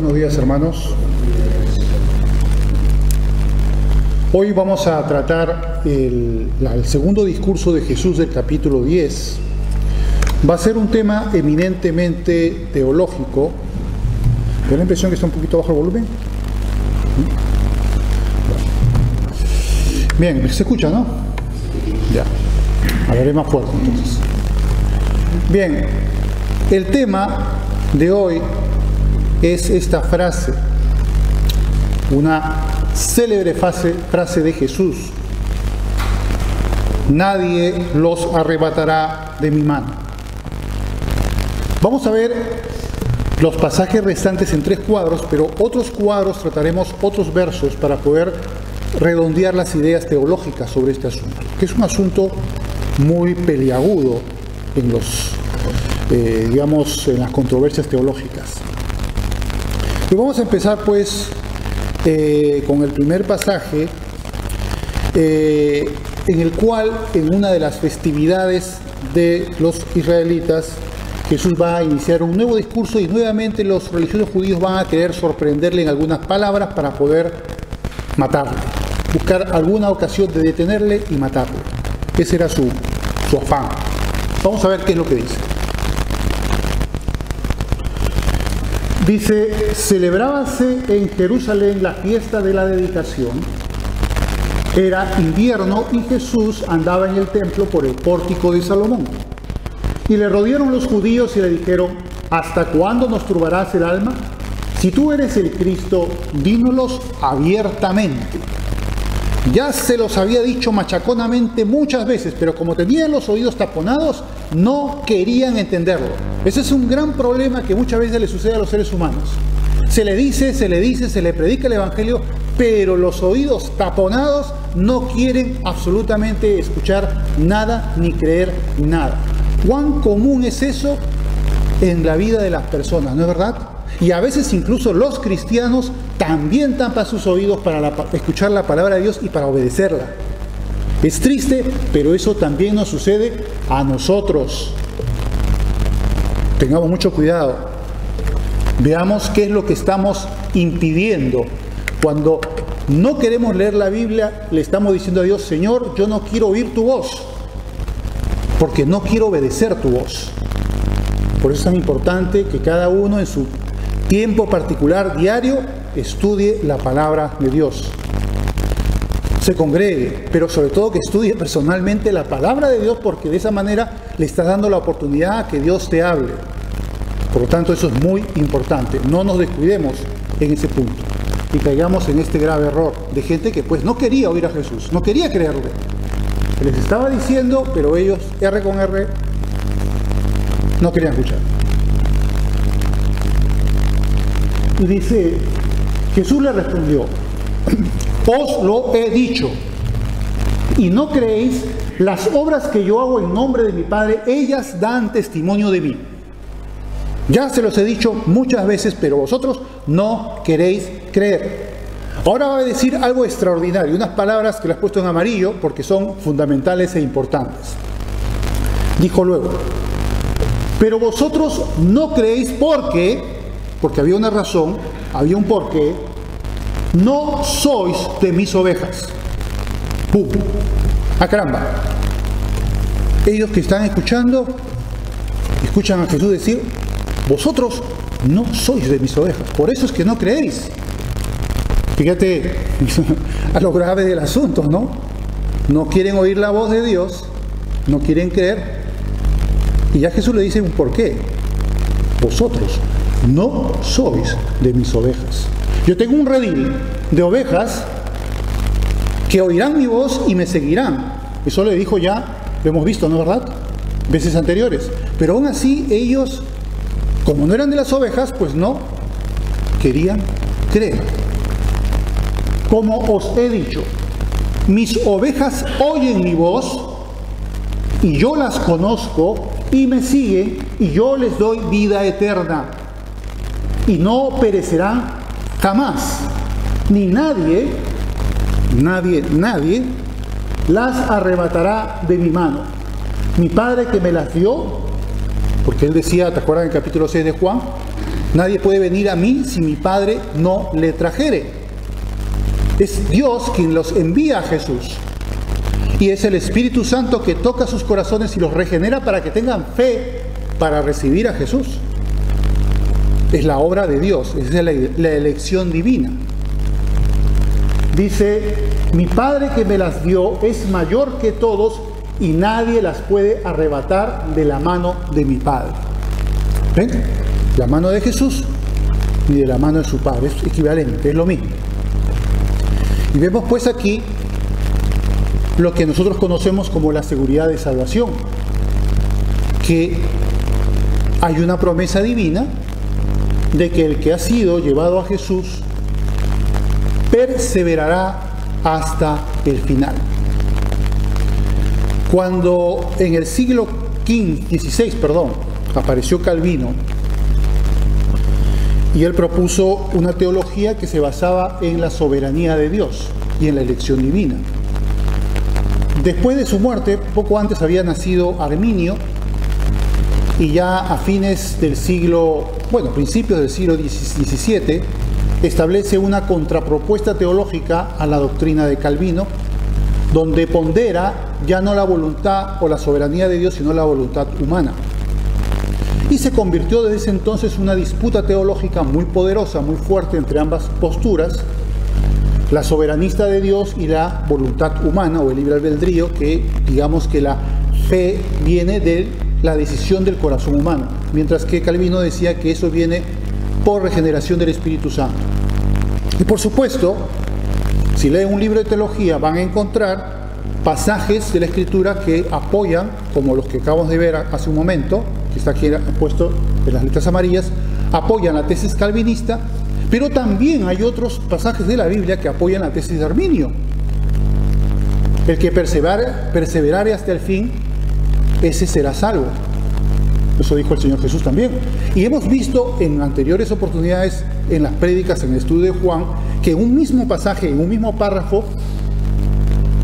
Buenos días, hermanos. Hoy vamos a tratar el segundo discurso de Jesús del capítulo 10. Va a ser un tema eminentemente teológico. ¿Me da la impresión que está un poquito bajo el volumen? Bien, ¿se escucha, no? Ya. Hablaré más fuerte entonces. Bien, el tema de hoy es esta frase, una célebre frase de Jesús: nadie los arrebatará de mi mano. Vamos a ver los pasajes restantes en 3 cuadros, pero otros cuadros trataremos otros versos para poder redondear las ideas teológicas sobre este asunto, que es un asunto muy peliagudo en los, en las controversias teológicas. Y vamos a empezar pues con el primer pasaje, en el cual en una de las festividades de los israelitas Jesús va a iniciar un nuevo discurso y nuevamente los religiosos judíos van a querer sorprenderle en algunas palabras para poder matarle, buscar alguna ocasión de detenerle y matarle. Ese era su afán. Vamos a ver qué es lo que dice. Dice: celebrábase en Jerusalén la fiesta de la dedicación. Era invierno y Jesús andaba en el templo por el pórtico de Salomón. Y le rodearon los judíos y le dijeron: ¿hasta cuándo nos turbarás el alma? Si tú eres el Cristo, dínoslos abiertamente. Ya se los había dicho machaconamente muchas veces, pero como tenían los oídos taponados, no querían entenderlo. Ese es un gran problema que muchas veces le sucede a los seres humanos. Se le dice, se le predica el Evangelio, pero los oídos taponados no quieren absolutamente escuchar nada ni creer nada. ¿Cuán común es eso en la vida de las personas, no es verdad? Y a veces incluso los cristianos también tapan sus oídos para escuchar la palabra de Dios y para obedecerla. Es triste, pero eso también nos sucede a nosotros. Tengamos mucho cuidado. Veamos qué es lo que estamos impidiendo. Cuando no queremos leer la Biblia, le estamos diciendo a Dios: Señor, yo no quiero oír tu voz, porque no quiero obedecer tu voz. Por eso es tan importante que cada uno en su tiempo particular, diario, estudie la palabra de Dios. Se congregue, pero sobre todo que estudie personalmente la palabra de Dios, porque de esa manera le estás dando la oportunidad a que Dios te hable. Por lo tanto, eso es muy importante. No nos descuidemos en ese punto y caigamos en este grave error de gente que pues no quería oír a Jesús, no quería creerle. Les estaba diciendo, pero ellos, R con R, no querían escuchar. Y dice, Jesús le respondió: os lo he dicho, y no creéis. Las obras que yo hago en nombre de mi Padre, ellas dan testimonio de mí. Ya se los he dicho muchas veces, pero vosotros no queréis creer. Ahora va a decir algo extraordinario, unas palabras que las he puesto en amarillo porque son fundamentales e importantes. Dijo luego: pero vosotros no creéis porque había una razón, había un porqué. No sois de mis ovejas. ¡Pum! ¡Ah, caramba! Ellos que están escuchando, escuchan a Jesús decir: vosotros no sois de mis ovejas, por eso es que no creéis. Fíjate a lo grave del asunto, ¿no? No quieren oír la voz de Dios, no quieren creer, y ya Jesús le dice un porqué: vosotros no sois de mis ovejas. Yo tengo un redil de ovejas que oirán mi voz y me seguirán. Eso le dijo ya, lo hemos visto, ¿no es verdad? Veces anteriores. Pero aún así ellos, como no eran de las ovejas, pues no querían creer. Como os he dicho, mis ovejas oyen mi voz y yo las conozco y me siguen y yo les doy vida eterna y no perecerán jamás, ni nadie las arrebatará de mi mano. Mi Padre que me las dio, porque él decía, ¿te acuerdas en el capítulo 6 de Juan? Nadie puede venir a mí si mi Padre no le trajere. Es Dios quien los envía a Jesús. Y es el Espíritu Santo que toca sus corazones y los regenera para que tengan fe para recibir a Jesús. Es la obra de Dios, es la elección divina. Dice, mi Padre que me las dio es mayor que todos y nadie las puede arrebatar de la mano de mi Padre. ¿Ven? La mano de Jesús ni de la mano de su Padre, es equivalente, es lo mismo. Y vemos pues aquí lo que nosotros conocemos como la seguridad de salvación, que hay una promesa divina de que el que ha sido llevado a Jesús perseverará hasta el final. Cuando en el siglo XVI, apareció Calvino, y él propuso una teología que se basaba en la soberanía de Dios y en la elección divina. Después de su muerte, poco antes había nacido Arminio, y ya a fines del principios del siglo XVII, establece una contrapropuesta teológica a la doctrina de Calvino, donde pondera ya no la voluntad o la soberanía de Dios, sino la voluntad humana. Y se convirtió desde ese entonces una disputa teológica muy poderosa, muy fuerte entre ambas posturas, la soberanista de Dios y la voluntad humana o el libre albedrío, que digamos que la fe viene de la decisión del corazón humano, mientras que Calvino decía que eso viene por regeneración del Espíritu Santo. Y por supuesto, si leen un libro de teología van a encontrar pasajes de la Escritura que apoyan, como los que acabamos de ver hace un momento, que está aquí puesto en las letras amarillas, apoyan la tesis calvinista, pero también hay otros pasajes de la Biblia que apoyan la tesis de Arminio. El que perseverare hasta el fin, ese será salvo. Eso dijo el Señor Jesús también. Y hemos visto en anteriores oportunidades, en las prédicas, en el estudio de Juan, que en un mismo pasaje, en un mismo párrafo,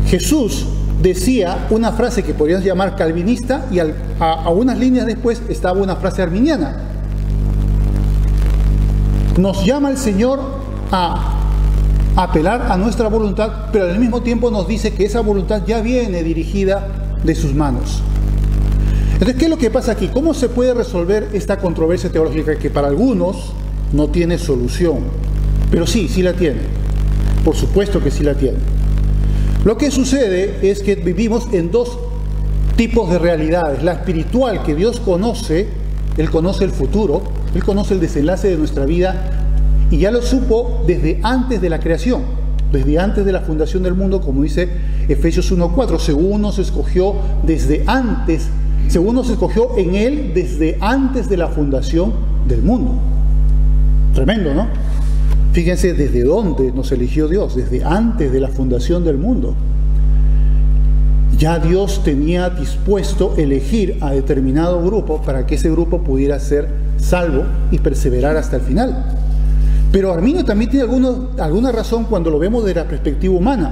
Jesús decía una frase que podríamos llamar calvinista y a unas líneas después estaba una frase arminiana. Nos llama el Señor a apelar a nuestra voluntad, pero al mismo tiempo nos dice que esa voluntad ya viene dirigida de sus manos. Entonces, ¿qué es lo que pasa aquí? ¿Cómo se puede resolver esta controversia teológica que para algunos no tiene solución? Pero sí la tiene. Por supuesto que sí la tiene. Lo que sucede es que vivimos en dos tipos de realidades. La espiritual, que Dios conoce, Él conoce el futuro, Él conoce el desenlace de nuestra vida y ya lo supo desde antes de la creación, desde antes de la fundación del mundo, como dice Efesios 1:4, según nos escogió en Él desde antes de la fundación del mundo. Tremendo, ¿no? Fíjense desde dónde nos eligió Dios, desde antes de la fundación del mundo. Ya Dios tenía dispuesto elegir a determinado grupo para que ese grupo pudiera ser salvo y perseverar hasta el final. Pero Arminio también tiene alguna razón cuando lo vemos desde la perspectiva humana,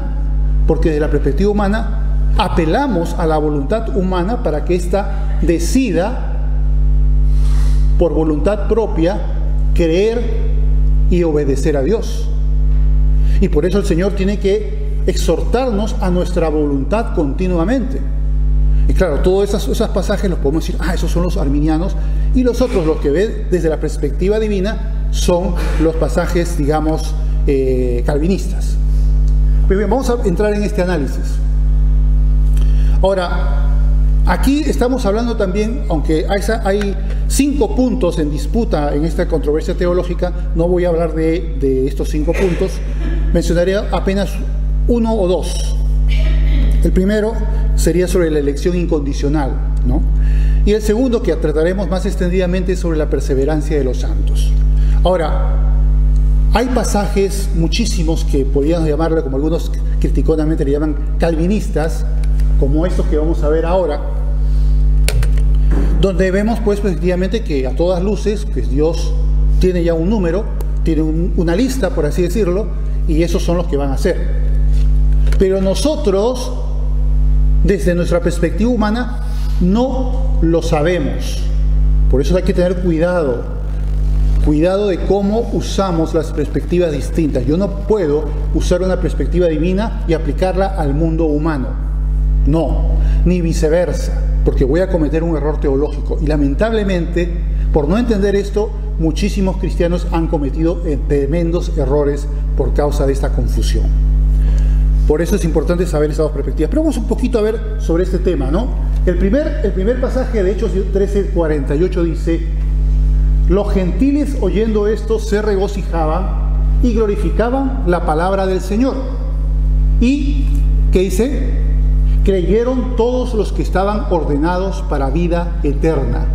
porque desde la perspectiva humana apelamos a la voluntad humana para que ésta decida por voluntad propia creer y obedecer a Dios. Y por eso el Señor tiene que exhortarnos a nuestra voluntad continuamente. Y claro, todos esos pasajes los podemos decir, esos son los arminianos, y los otros, los que ven desde la perspectiva divina, son los pasajes, digamos, calvinistas. Pero bien, vamos a entrar en este análisis. Ahora, aquí estamos hablando también, aunque hay 5 puntos en disputa en esta controversia teológica, no voy a hablar de estos 5 puntos, mencionaré apenas 1 o 2. El primero sería sobre la elección incondicional, ¿no? Y el segundo, que trataremos más extendidamente, sobre la perseverancia de los santos. Ahora, hay pasajes muchísimos que podríamos llamarle, como algunos criticonamente le llaman calvinistas, como estos que vamos a ver ahora, donde vemos pues efectivamente que a todas luces pues Dios tiene ya un número, tiene una lista, por así decirlo, y esos son los que van a ser. Pero nosotros, desde nuestra perspectiva humana, no lo sabemos. Por eso hay que tener cuidado. Cuidado de cómo usamos las perspectivas distintas. Yo no puedo usar una perspectiva divina y aplicarla al mundo humano. No, ni viceversa, porque voy a cometer un error teológico. Y lamentablemente, por no entender esto, muchísimos cristianos han cometido tremendos errores por causa de esta confusión. Por eso es importante saber esas dos perspectivas. Pero vamos un poquito a ver sobre este tema, ¿no? El primer pasaje de Hechos 13:48 dice: los gentiles oyendo esto se regocijaban y glorificaban la palabra del Señor. ¿Y qué dice? Creyeron todos los que estaban ordenados para vida eterna.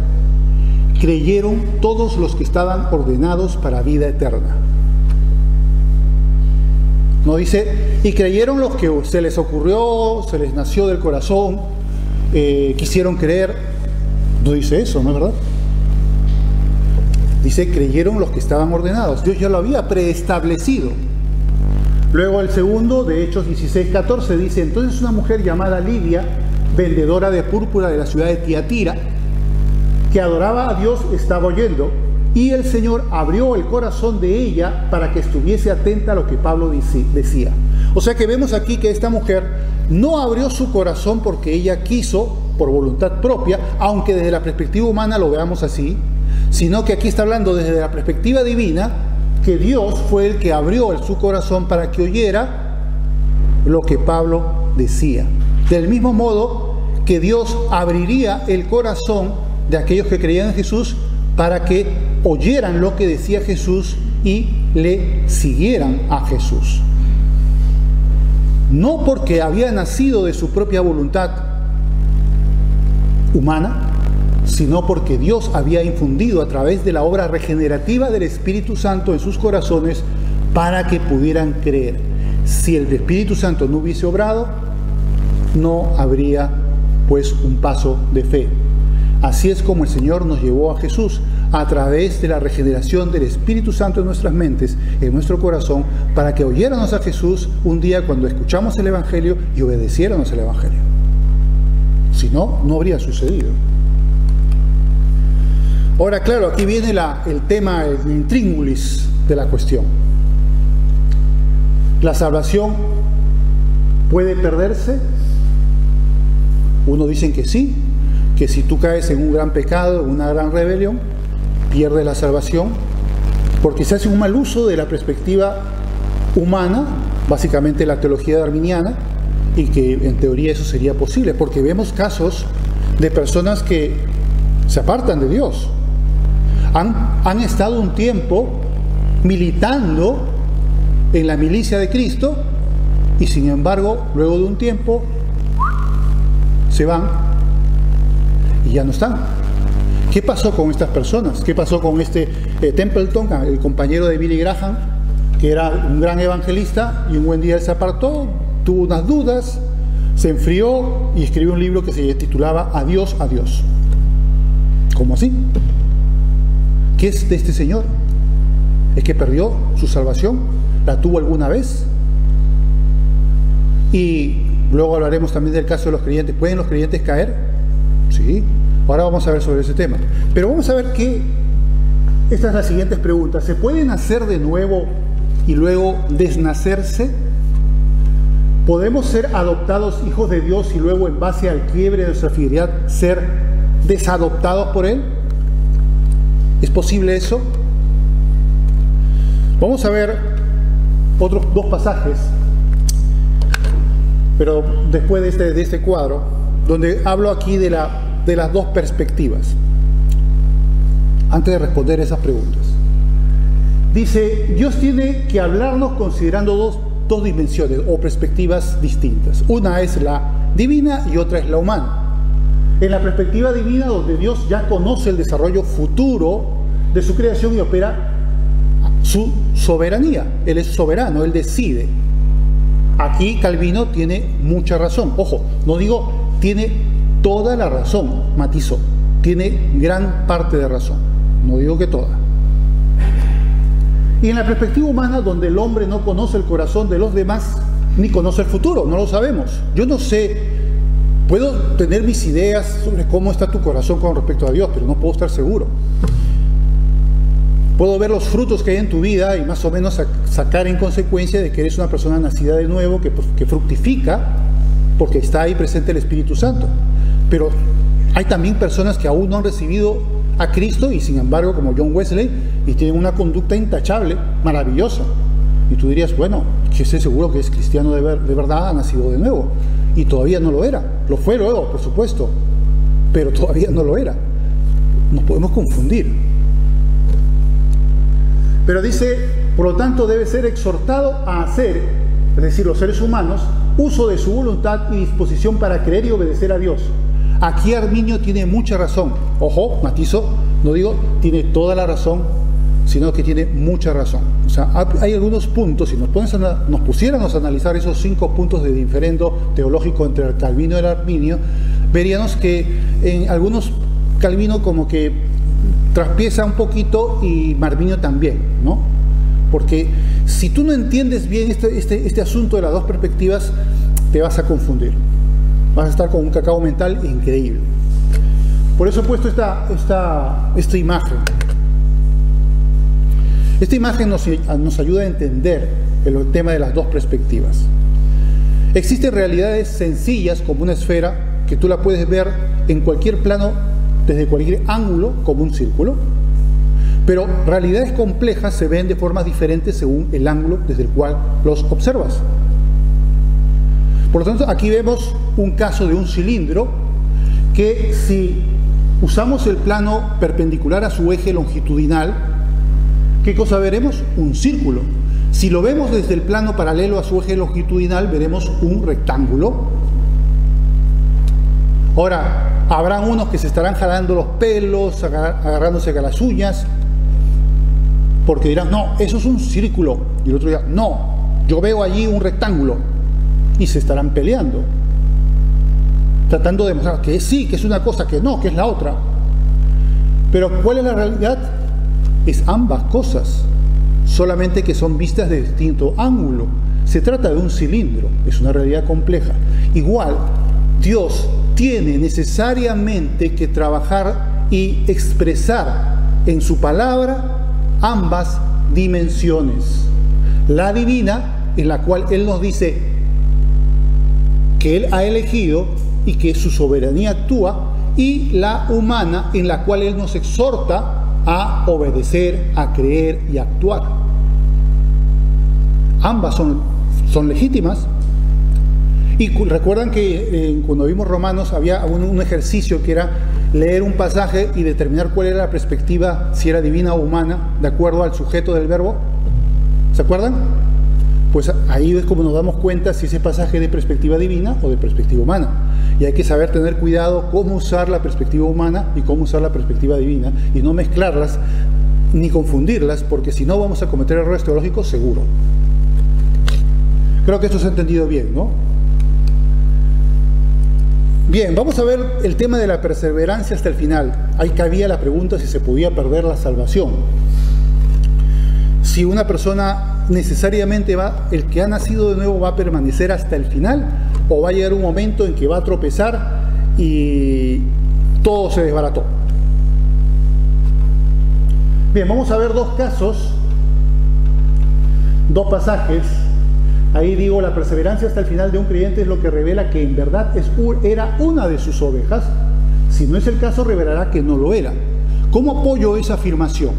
Creyeron todos los que estaban ordenados para vida eterna. No dice, y creyeron los que se les ocurrió, se les nació del corazón, quisieron creer. No dice eso, ¿no es verdad? Dice, creyeron los que estaban ordenados. Dios ya lo había preestablecido. Luego el segundo, de Hechos 16:14, dice, entonces una mujer llamada Lidia, vendedora de púrpura de la ciudad de Tiatira, que adoraba a Dios, estaba oyendo, y el Señor abrió el corazón de ella para que estuviese atenta a lo que Pablo decía. O sea que vemos aquí que esta mujer no abrió su corazón porque ella quiso, por voluntad propia, aunque desde la perspectiva humana lo veamos así, sino que aquí está hablando desde la perspectiva divina, que Dios fue el que abrió su corazón para que oyera lo que Pablo decía. Del mismo modo que Dios abriría el corazón de aquellos que creían en Jesús para que oyeran lo que decía Jesús y le siguieran a Jesús. No porque había nacido de su propia voluntad humana, sino porque Dios había infundido a través de la obra regenerativa del Espíritu Santo en sus corazones para que pudieran creer. Si el Espíritu Santo no hubiese obrado, no habría pues un paso de fe. Así es como el Señor nos llevó a Jesús, a través de la regeneración del Espíritu Santo en nuestras mentes, en nuestro corazón, para que oyéramos a Jesús un día cuando escuchamos el Evangelio y obedeciéramos el Evangelio. Si no, no habría sucedido. Ahora, claro, aquí viene el tema, el intríngulis de la cuestión. ¿La salvación puede perderse? Unos dicen que sí, que si tú caes en un gran pecado, en una gran rebelión, pierdes la salvación, porque se hace un mal uso de la perspectiva humana, básicamente la teología arminiana, y que en teoría eso sería posible, porque vemos casos de personas que se apartan de Dios. Han estado un tiempo militando en la milicia de Cristo y sin embargo, luego de un tiempo, se van y ya no están. ¿Qué pasó con estas personas? ¿Qué pasó con este Templeton, el compañero de Billy Graham, que era un gran evangelista y un buen día él se apartó, tuvo unas dudas, se enfrió y escribió un libro que se titulaba Adiós, adiós? ¿Cómo así? ¿Qué es de este señor? ¿Es que perdió su salvación? ¿La tuvo alguna vez? Y luego hablaremos también del caso de los creyentes. ¿Pueden los creyentes caer? Sí. Ahora vamos a ver sobre ese tema. Pero vamos a ver que estas son las siguientes preguntas. ¿Se puede nacer de nuevo y luego desnacerse? ¿Podemos ser adoptados hijos de Dios y luego, en base al quiebre de nuestra fidelidad, ser desadoptados por Él? ¿Es posible eso? Vamos a ver otros dos pasajes, pero después de este cuadro, donde hablo aquí de las dos perspectivas, antes de responder esas preguntas. Dice, Dios tiene que hablarnos considerando dos dimensiones o perspectivas distintas. Una es la divina y otra es la humana. En la perspectiva divina, donde Dios ya conoce el desarrollo futuro de su creación y opera su soberanía. Él es soberano, Él decide. Aquí Calvino tiene mucha razón. Ojo, no digo tiene toda la razón, matizo. Tiene gran parte de razón. No digo que toda. Y en la perspectiva humana, donde el hombre no conoce el corazón de los demás, ni conoce el futuro, no lo sabemos. Yo no sé. Puedo tener mis ideas sobre cómo está tu corazón con respecto a Dios, pero no puedo estar seguro. Puedo ver los frutos que hay en tu vida y más o menos sacar en consecuencia de que eres una persona nacida de nuevo, que fructifica, porque está ahí presente el Espíritu Santo. Pero hay también personas que aún no han recibido a Cristo y sin embargo, como John Wesley, y tienen una conducta intachable, maravillosa. Y tú dirías, bueno, yo estoy seguro que es cristiano de verdad, ha nacido de nuevo. Y todavía no lo era. Lo fue luego, por supuesto, pero todavía no lo era. Nos podemos confundir. Pero dice, por lo tanto, debe ser exhortado a hacer, es decir, los seres humanos, uso de su voluntad y disposición para creer y obedecer a Dios. Aquí Arminio tiene mucha razón. Ojo, matizo, no digo tiene toda la razón, sino que tiene mucha razón. O sea, hay algunos puntos, si nos pusiéramos a analizar esos 5 puntos de diferendo teológico entre el Calvino y el Arminio, veríamos que en algunos Calvino como que traspieza un poquito y Arminio también, ¿no? Porque si tú no entiendes bien este asunto de las dos perspectivas, te vas a confundir. Vas a estar con un cacao mental increíble. Por eso he puesto esta imagen. Esta imagen nos ayuda a entender el tema de las dos perspectivas. Existen realidades sencillas como una esfera que tú la puedes ver en cualquier plano, desde cualquier ángulo, como un círculo. Pero realidades complejas se ven de formas diferentes según el ángulo desde el cual los observas. Por lo tanto, aquí vemos un caso de un cilindro que si usamos el plano perpendicular a su eje longitudinal, ¿qué cosa veremos? Un círculo. Si lo vemos desde el plano paralelo a su eje longitudinal, veremos un rectángulo. Ahora, habrán unos que se estarán jalando los pelos, agarrándose a las uñas, porque dirán, no, eso es un círculo. Y el otro dirá, no, yo veo allí un rectángulo. Y se estarán peleando, tratando de demostrar que sí, que es una cosa, que no, que es la otra. Pero ¿cuál es la realidad? Es ambas cosas, solamente que son vistas de distinto ángulo. Se trata de un cilindro, es una realidad compleja. Igual, Dios tiene necesariamente que trabajar y expresar en su palabra ambas dimensiones. La divina, en la cual Él nos dice que Él ha elegido y que su soberanía actúa, y la humana, en la cual Él nos exhorta a obedecer, a creer y a actuar. Ambas son legítimas. Y recuerdan que cuando vimos Romanos había un ejercicio que era leer un pasaje y determinar cuál era la perspectiva, si era divina o humana, de acuerdo al sujeto del verbo. ¿Se acuerdan? Pues ahí es como nos damos cuenta si ese pasaje es de perspectiva divina o de perspectiva humana. Y hay que saber tener cuidado cómo usar la perspectiva humana y cómo usar la perspectiva divina, y no mezclarlas ni confundirlas, porque si no vamos a cometer errores teológicos seguro. Creo que esto se ha entendido bien, ¿no? Bien, vamos a ver el tema de la perseverancia hasta el final. Ahí cabía la pregunta si se podía perder la salvación. Si una persona necesariamente el que ha nacido de nuevo va a permanecer hasta el final, o va a llegar un momento en que va a tropezar y todo se desbarató. Bien, vamos a ver dos casos, dos pasajes. Ahí digo, la perseverancia hasta el final de un creyente es lo que revela que en verdad era una de sus ovejas. Si no es el caso, revelará que no lo era. ¿Cómo apoyo esa afirmación?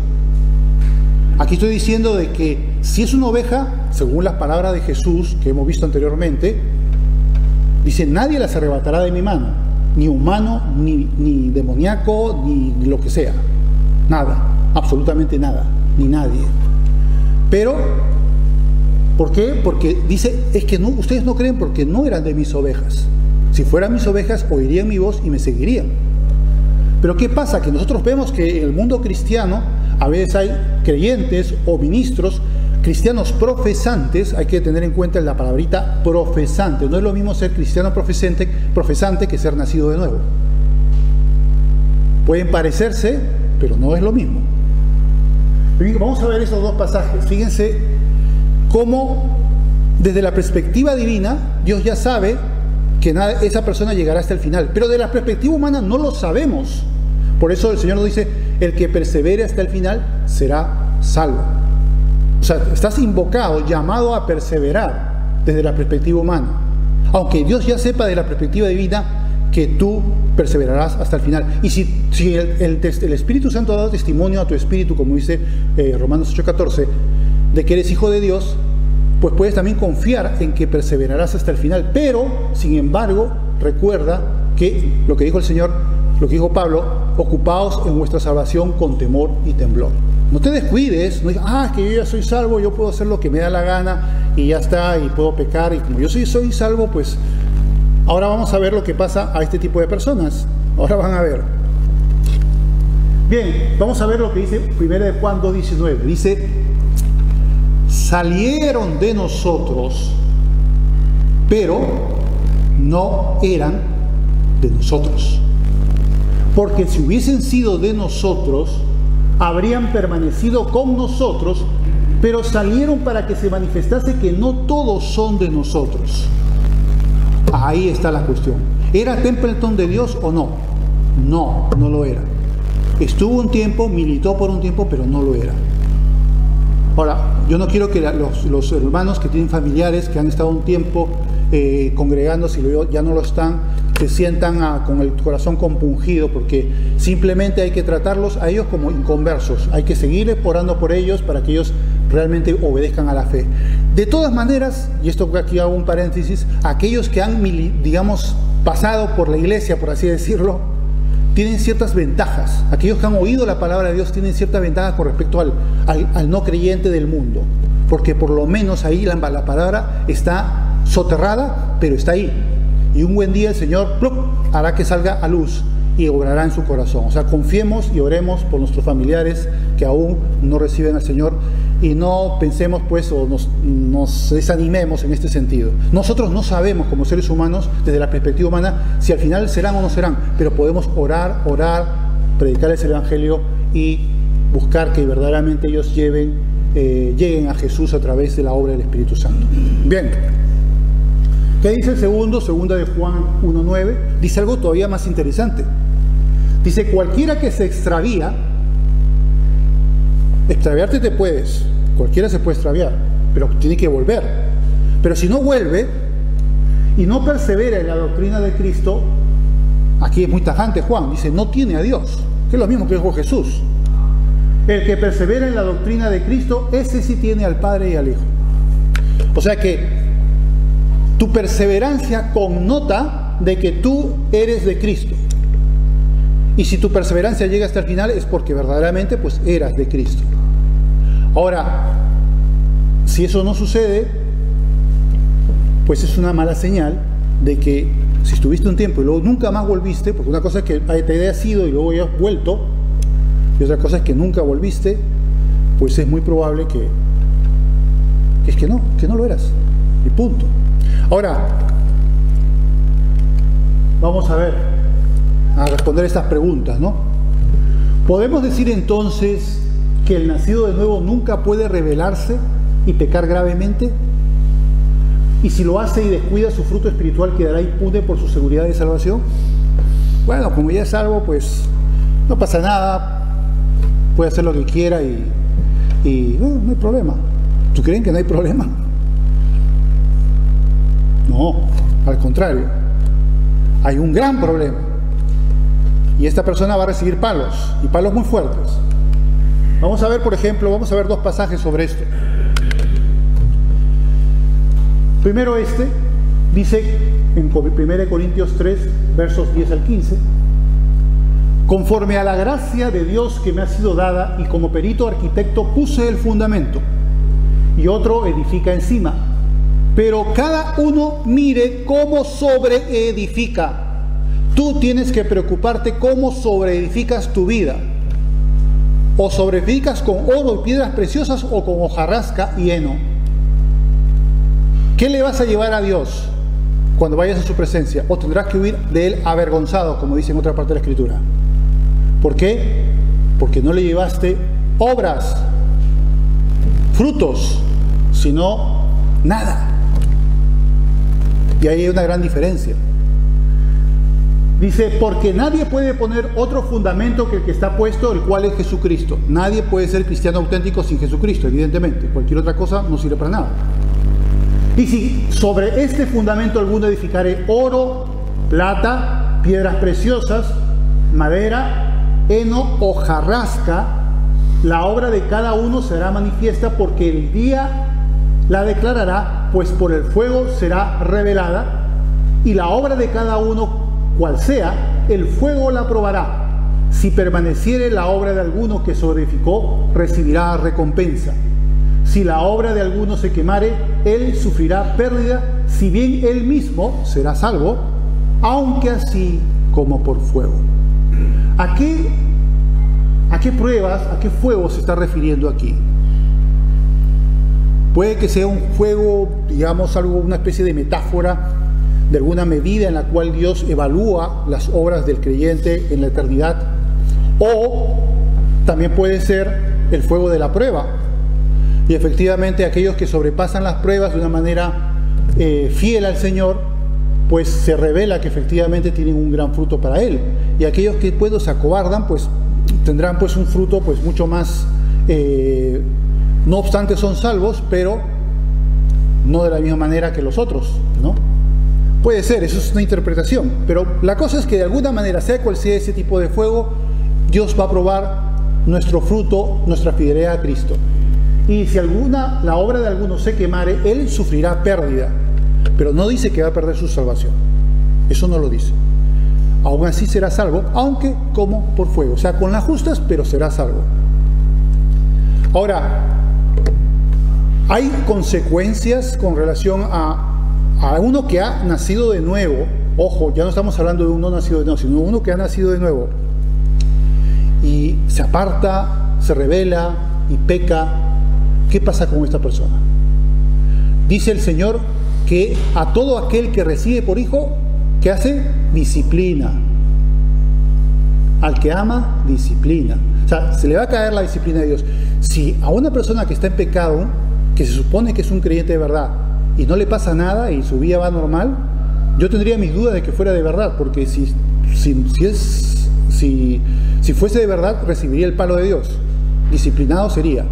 Aquí estoy diciendo de que si es una oveja, según las palabras de Jesús que hemos visto anteriormente, dice, nadie las arrebatará de mi mano, ni humano, ni demoníaco, ni lo que sea. Nada, absolutamente nada, ni nadie. Pero, ¿por qué? Porque dice, es que no, ustedes no creen porque no eran de mis ovejas. Si fueran mis ovejas, oirían mi voz y me seguirían. Pero ¿qué pasa? Que nosotros vemos que en el mundo cristiano a veces hay creyentes o ministros cristianos profesantes. Hay que tener en cuenta la palabrita profesante. No es lo mismo ser cristiano profesante que ser nacido de nuevo. Pueden parecerse, pero no es lo mismo. Vamos a ver esos dos pasajes. Fíjense cómo desde la perspectiva divina Dios ya sabe que esa persona llegará hasta el final, pero de la perspectiva humana no lo sabemos. Por eso el Señor nos dice, el que persevere hasta el final será salvo. O sea, estás invocado, llamado a perseverar desde la perspectiva humana. Aunque Dios ya sepa de la perspectiva divina que tú perseverarás hasta el final. Y si el Espíritu Santo ha dado testimonio a tu espíritu, como dice Romanos 8:14, de que eres hijo de Dios, pues puedes también confiar en que perseverarás hasta el final. Pero, sin embargo, recuerda que lo que dijo el Señor, lo que dijo Pablo: ocupaos en vuestra salvación con temor y temblor. No te descuides, no digas, es que yo ya soy salvo, yo puedo hacer lo que me da la gana y ya está, y puedo pecar, y como yo soy salvo, pues ahora vamos a ver lo que pasa a este tipo de personas. Ahora van a ver. Bien, vamos a ver lo que dice 1 de Juan 2:19. Dice: salieron de nosotros, pero no eran de nosotros. Porque si hubiesen sido de nosotros, habrían permanecido con nosotros, pero salieron para que se manifestase que no todos son de nosotros. Ahí está la cuestión. ¿Era Templeton de Dios o no? No, no lo era. Estuvo un tiempo, militó por un tiempo, pero no lo era. Ahora, yo no quiero que los hermanos que tienen familiares que han estado un tiempo congregándose y ya no lo están, se sientan con el corazón compungido, porque simplemente hay que tratarlos a ellos como inconversos. Hay que seguir orando por ellos para que ellos realmente obedezcan a la fe. De todas maneras, y esto aquí hago un paréntesis, aquellos que han, digamos, pasado por la iglesia, por así decirlo, tienen ciertas ventajas. Aquellos que han oído la palabra de Dios tienen ciertas ventajas con respecto al no creyente del mundo, porque por lo menos ahí la palabra está soterrada, pero está ahí. Y un buen día el Señor hará que salga a luz y obrará en su corazón. O sea, confiemos y oremos por nuestros familiares que aún no reciben al Señor, y no pensemos pues o nos desanimemos en este sentido. Nosotros no sabemos como seres humanos, desde la perspectiva humana, si al final serán o no serán, pero podemos orar, predicarles el Evangelio y buscar que verdaderamente ellos lleguen a Jesús a través de la obra del Espíritu Santo. Bien. ¿Qué dice el segunda de Juan 1:9? Dice algo todavía más interesante. Dice: cualquiera que se extravía, extraviarte te puedes, cualquiera se puede extraviar, pero tiene que volver. Pero si no vuelve y no persevera en la doctrina de Cristo, aquí es muy tajante Juan, dice: no tiene a Dios, que es lo mismo que dijo Jesús. El que persevera en la doctrina de Cristo, ese sí tiene al Padre y al Hijo. O sea que tu perseverancia connota de que tú eres de Cristo. Y si tu perseverancia llega hasta el final es porque verdaderamente pues eras de Cristo. Ahora, si eso no sucede, pues es una mala señal de que si estuviste un tiempo y luego nunca más volviste, porque una cosa es que te hayas ido y luego ya has vuelto, y otra cosa es que nunca volviste, pues es muy probable que no lo eras. Y punto. Ahora, vamos a responder estas preguntas, ¿no? ¿Podemos decir entonces que el nacido de nuevo nunca puede rebelarse y pecar gravemente? Y si lo hace y descuida, su fruto espiritual quedará impune por su seguridad de salvación. Bueno, como ya es salvo, pues no pasa nada, puede hacer lo que quiera y no hay problema. ¿Tú creen que no hay problema? No, al contrario, hay un gran problema. Y esta persona va a recibir palos, y palos muy fuertes. Vamos a ver, por ejemplo, dos pasajes sobre esto. Primero dice en 1 Corintios 3, versos 10 al 15: conforme a la gracia de Dios que me ha sido dada, y como perito arquitecto puse el fundamento, y otro edifica encima. Pero cada uno mire cómo sobreedifica. Tú tienes que preocuparte cómo sobreedificas tu vida. O sobreedificas con oro y piedras preciosas, o con hojarasca y heno. ¿Qué le vas a llevar a Dios cuando vayas a su presencia? O tendrás que huir de él avergonzado, como dice en otra parte de la Escritura. ¿Por qué? Porque no le llevaste obras, frutos, sino nada. Y ahí hay una gran diferencia. Dice, porque nadie puede poner otro fundamento que el que está puesto, el cual es Jesucristo. Nadie puede ser cristiano auténtico sin Jesucristo, evidentemente. Cualquier otra cosa no sirve para nada. Y si sobre este fundamento alguno edificare oro, plata, piedras preciosas, madera, heno, hojarasca, la obra de cada uno será manifiesta, porque el día la declarará, pues por el fuego será revelada, y la obra de cada uno, cual sea, el fuego la probará. Si permaneciere la obra de alguno que sobreedificó, recibirá recompensa. Si la obra de alguno se quemare, él sufrirá pérdida, si bien él mismo será salvo, aunque así como por fuego. ¿A qué pruebas, a qué fuego se está refiriendo aquí? Puede que sea un fuego, digamos, una especie de metáfora de alguna medida en la cual Dios evalúa las obras del creyente en la eternidad, o también puede ser el fuego de la prueba. Y efectivamente aquellos que sobrepasan las pruebas de una manera fiel al Señor, pues se revela que efectivamente tienen un gran fruto para Él. Y aquellos que pues se acobardan, pues tendrán pues un fruto pues mucho más, no obstante son salvos, pero no de la misma manera que los otros, ¿no? Puede ser, eso es una interpretación, pero la cosa es que de alguna manera, sea cual sea ese tipo de fuego, Dios va a probar nuestro fruto, nuestra fidelidad a Cristo. Y si la obra de alguno se quemare, él sufrirá pérdida, pero no dice que va a perder su salvación. Eso no lo dice. Aún así será salvo, aunque como por fuego, o sea, con las justas, pero será salvo. Ahora, hay consecuencias con relación a uno que ha nacido de nuevo. Ojo, ya no estamos hablando de uno nacido de nuevo, sino uno que ha nacido de nuevo y se aparta, se rebela y peca. ¿Qué pasa con esta persona? Dice el Señor que a todo aquel que recibe por hijo, ¿qué hace? Disciplina. Al que ama, disciplina. O sea, se le va a caer la disciplina de Dios. Si a una persona que está en pecado, que se supone que es un creyente de verdad, y no le pasa nada y su vida va normal, yo tendría mis dudas de que fuera de verdad, porque si fuese de verdad, recibiría el palo de Dios, disciplinado sería.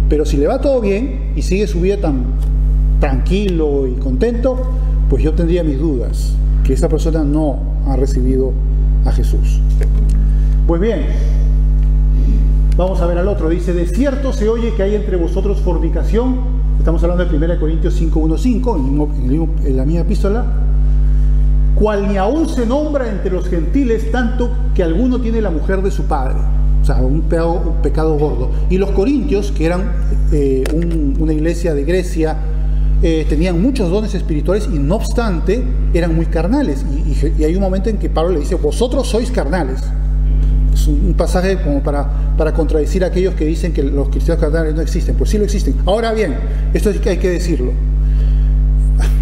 Pero si le va todo bien y sigue su vida tan tranquilo y contento, pues yo tendría mis dudas, que esa persona no ha recibido a Jesús. Pues bien, vamos a ver al otro. Dice, de cierto se oye que hay entre vosotros fornicación. Estamos hablando de 1 Corintios 5:1-5, en la misma epístola. Cual ni aún se nombra entre los gentiles, tanto que alguno tiene la mujer de su padre. O sea, un pecado gordo. Y los corintios, que eran una iglesia de Grecia, tenían muchos dones espirituales y no obstante eran muy carnales. Y hay un momento en que Pablo le dice, vosotros sois carnales. Es un pasaje como para contradecir a aquellos que dicen que los cristianos carnales no existen. Pues sí lo existen. Ahora bien, esto es que hay que decirlo.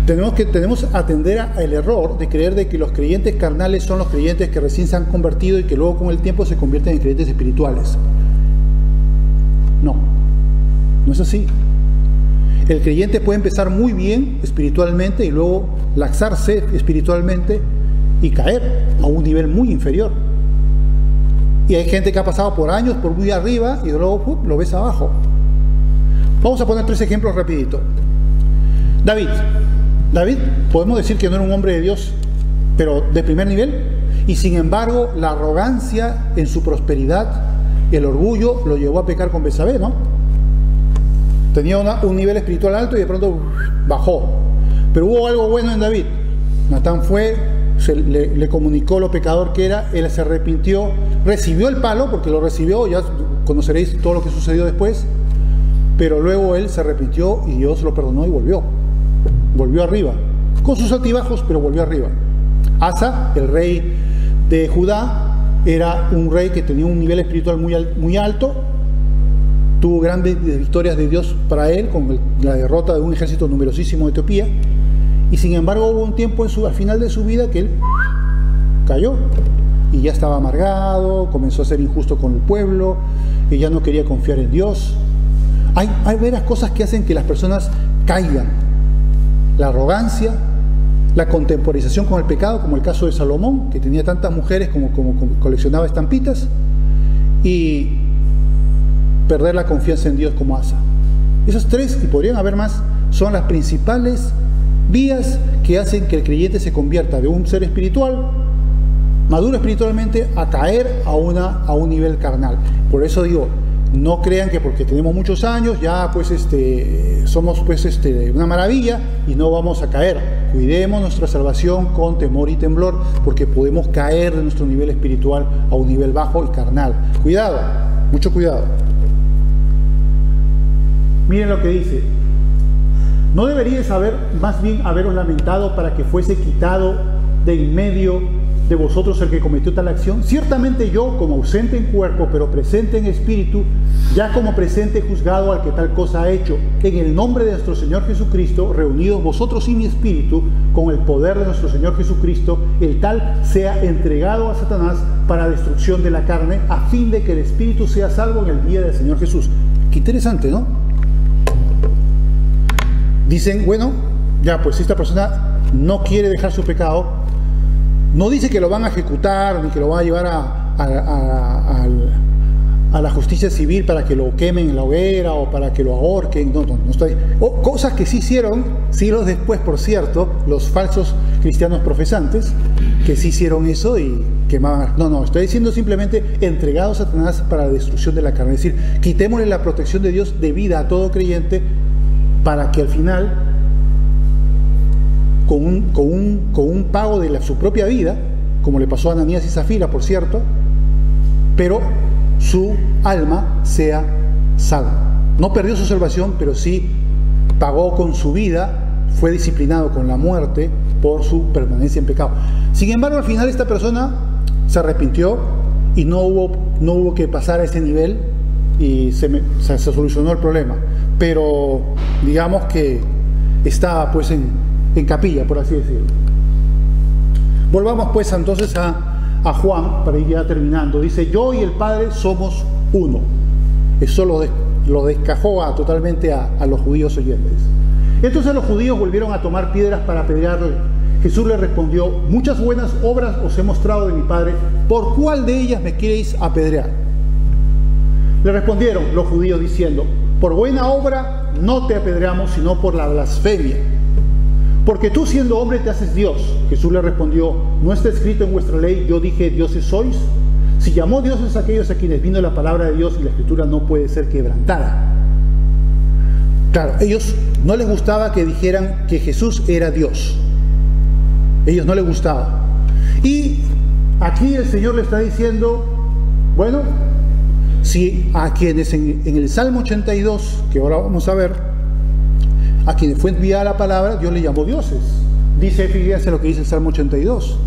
Tenemos que atender al error de creer de que los creyentes carnales son los creyentes que recién se han convertido y que luego con el tiempo se convierten en creyentes espirituales. No es así. El creyente puede empezar muy bien espiritualmente y luego laxarse espiritualmente y caer a un nivel muy inferior. Y hay gente que ha pasado por años por muy arriba y luego lo ves abajo. Vamos a poner 3 ejemplos rapidito. David, podemos decir que no era un hombre de Dios, pero de primer nivel, y sin embargo la arrogancia en su prosperidad, el orgullo lo llevó a pecar con Betsabé, ¿no? Tenía un nivel espiritual alto y de pronto bajó. Pero hubo algo bueno en David. Natán le comunicó lo pecador que era, él se arrepintió, recibió el palo, porque lo recibió, ya conoceréis todo lo que sucedió después, pero luego él se arrepintió y Dios lo perdonó y volvió arriba, con sus altibajos, pero volvió arriba. Asa, el rey de Judá, era un rey que tenía un nivel espiritual muy alto, tuvo grandes victorias de Dios para él, con la derrota de un ejército numerosísimo de Etiopía, y sin embargo hubo un tiempo al final de su vida que él cayó, y ya estaba amargado, comenzó a ser injusto con el pueblo, y ya no quería confiar en Dios. Hay varias cosas que hacen que las personas caigan. La arrogancia, la contemporización con el pecado, como el caso de Salomón, que tenía tantas mujeres como coleccionaba estampitas, y perder la confianza en Dios como Asa. Esas tres, y podrían haber más, son las principales vías que hacen que el creyente se convierta de un ser espiritual, maduro espiritualmente, a caer a un nivel carnal. Por eso digo, no crean que porque tenemos muchos años ya pues somos pues una maravilla y no vamos a caer. Cuidemos nuestra salvación con temor y temblor, porque podemos caer de nuestro nivel espiritual a un nivel bajo y carnal. Cuidado, mucho cuidado. Miren lo que dice: ¿no deberíais más bien haberos lamentado para que fuese quitado de en medio de vosotros el que cometió tal acción? Ciertamente yo, como ausente en cuerpo, pero presente en espíritu, ya como presente he juzgado al que tal cosa ha hecho. En el nombre de nuestro Señor Jesucristo, reunidos vosotros y mi espíritu, con el poder de nuestro Señor Jesucristo, el tal sea entregado a Satanás para destrucción de la carne, a fin de que el espíritu sea salvo en el día del Señor Jesús. Qué interesante, ¿no? Dicen, bueno, ya pues esta persona no quiere dejar su pecado, no dice que lo van a ejecutar, ni que lo van a llevar a la justicia civil para que lo quemen en la hoguera o para que lo ahorquen, no estoy. Cosas que sí hicieron siglos después, por cierto, los falsos cristianos profesantes, que sí hicieron eso y quemaban. No, estoy diciendo simplemente entregados a Satanás para la destrucción de la carne. Es decir, quitémosle la protección de Dios de vida a todo creyente, para que al final, con un pago de su propia vida, como le pasó a Ananías y Zafira, por cierto, pero su alma sea salva. No perdió su salvación, pero sí pagó con su vida, fue disciplinado con la muerte por su permanencia en pecado. Sin embargo, al final esta persona se arrepintió y no hubo que pasar a ese nivel y se solucionó el problema. Pero digamos que estaba pues en capilla, por así decirlo. Volvamos pues entonces a Juan, para ir ya terminando. Dice: yo y el Padre somos uno. Eso lo descajó totalmente a los judíos oyentes. Entonces los judíos volvieron a tomar piedras para apedrearle. Jesús le respondió: muchas buenas obras os he mostrado de mi Padre, ¿por cuál de ellas me queréis apedrear? Le respondieron los judíos diciendo: por buena obra no te apedreamos, sino por la blasfemia. Porque tú, siendo hombre, te haces Dios. Jesús le respondió: ¿no está escrito en vuestra ley, yo dije, dioses sois? Si llamó dioses a aquellos a quienes vino la palabra de Dios, y la escritura no puede ser quebrantada. Claro, ellos no les gustaba que dijeran que Jesús era Dios. Ellos no les gustaba. Y aquí el Señor le está diciendo, bueno, si a quienes en el Salmo 82, que ahora vamos a ver, a quienes fue enviada la palabra, Dios le llamó dioses. Dice, fíjense lo que dice el Salmo 82.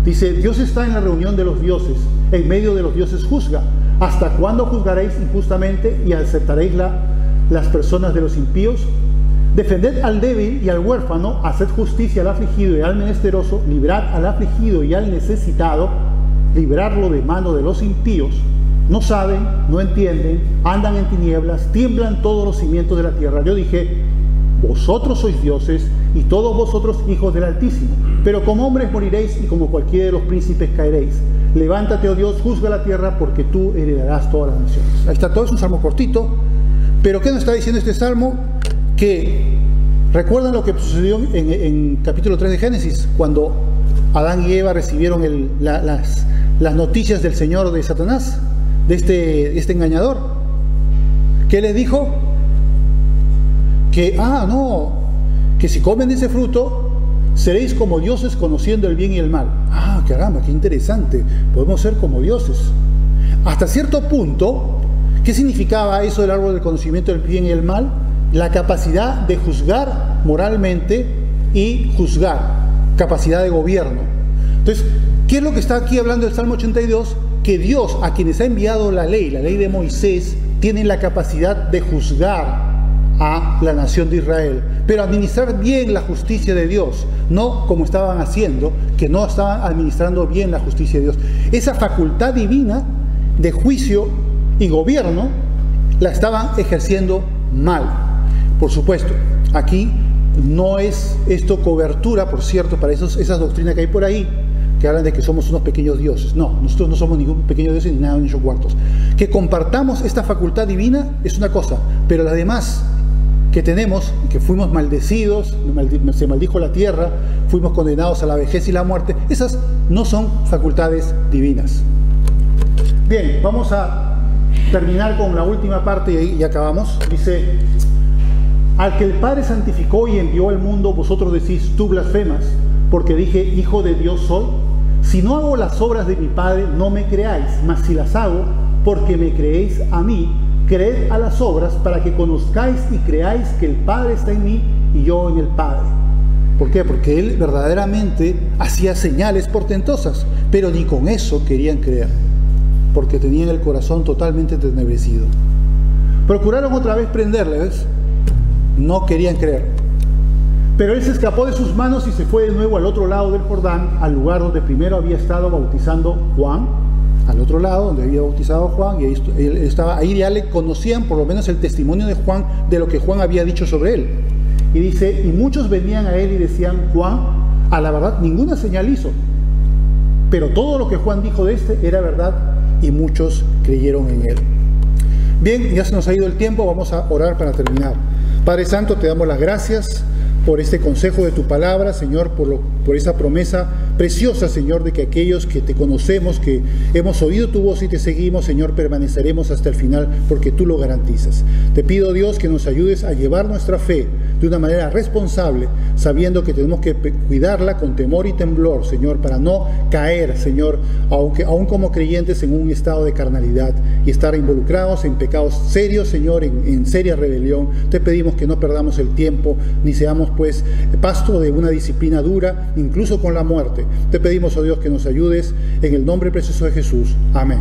Dice: Dios está en la reunión de los dioses, en medio de los dioses juzga. ¿Hasta cuándo juzgaréis injustamente y aceptaréis las personas de los impíos? Defended al débil y al huérfano, haced justicia al afligido y al menesteroso, librad al afligido y al necesitado, librarlo de mano de los impíos. No saben, no entienden, andan en tinieblas, tiemblan todos los cimientos de la tierra. Yo dije: vosotros sois dioses y todos vosotros hijos del Altísimo, pero como hombres moriréis y como cualquiera de los príncipes caeréis. Levántate, oh Dios, juzga la tierra, porque tú heredarás todas las naciones. Ahí está, todo es un salmo cortito, pero ¿qué nos está diciendo este salmo? Que recuerdan lo que sucedió en capítulo 3 de Génesis, cuando Adán y Eva recibieron las noticias del Señor de Satanás, de este engañador. ¿Qué les dijo? Que si comen ese fruto seréis como dioses, conociendo el bien y el mal. Caramba, qué interesante, podemos ser como dioses. Hasta cierto punto, ¿qué significaba eso del árbol del conocimiento del bien y el mal? La capacidad de juzgar moralmente y juzgar, capacidad de gobierno. Entonces, ¿qué es lo que está aquí hablando el Salmo 82? Que Dios, a quienes ha enviado la ley de Moisés, tienen la capacidad de juzgar a la nación de Israel, pero administrar bien la justicia de Dios, no como estaban haciendo, que no estaban administrando bien la justicia de Dios. Esa facultad divina de juicio y gobierno la estaban ejerciendo mal. Por supuesto, aquí no es esto cobertura, por cierto, para esas doctrinas que hay por ahí, que hablan de que somos unos pequeños dioses. No, nosotros no somos ningún pequeño dios ni nada de 8 cuartos. Que compartamos esta facultad divina es una cosa, pero las demás que tenemos, que fuimos maldecidos, se maldijo la tierra, fuimos condenados a la vejez y la muerte, esas no son facultades divinas. Bien, vamos a terminar con la última parte y acabamos. Dice: al que el Padre santificó y envió al mundo, vosotros decís, tú blasfemas, porque dije, hijo de Dios soy. Si no hago las obras de mi Padre, no me creáis, mas si las hago, porque me creéis a mí, creed a las obras, para que conozcáis y creáis que el Padre está en mí y yo en el Padre. ¿Por qué? Porque él verdaderamente hacía señales portentosas, pero ni con eso querían creer, porque tenían el corazón totalmente entenebrecido. Procuraron otra vez prenderle, ¿ves? No querían creer. Pero él se escapó de sus manos y se fue de nuevo al otro lado del Jordán, al lugar donde primero había estado bautizando Juan, al otro lado donde había bautizado Juan, y él estaba ahí. Ya le conocían por lo menos el testimonio de Juan, de lo que Juan había dicho sobre él. Y dice, y muchos venían a él y decían, Juan, a la verdad ninguna señal hizo, pero todo lo que Juan dijo de este era verdad, y muchos creyeron en él. Bien, ya se nos ha ido el tiempo, vamos a orar para terminar. Padre Santo, te damos las gracias por este consejo de tu palabra, Señor, por esa promesa preciosa, Señor, de que aquellos que te conocemos, que hemos oído tu voz y te seguimos, Señor, permaneceremos hasta el final, porque tú lo garantizas. Te pido, Dios, que nos ayudes a llevar nuestra fe de una manera responsable, sabiendo que tenemos que cuidarla con temor y temblor, Señor, para no caer, Señor, aún como creyentes, en un estado de carnalidad y estar involucrados en pecados serios, Señor, en seria rebelión. Te pedimos que no perdamos el tiempo, ni seamos pues pasto de una disciplina dura, incluso con la muerte. Te pedimos, oh Dios, que nos ayudes en el nombre precioso de Jesús. Amén.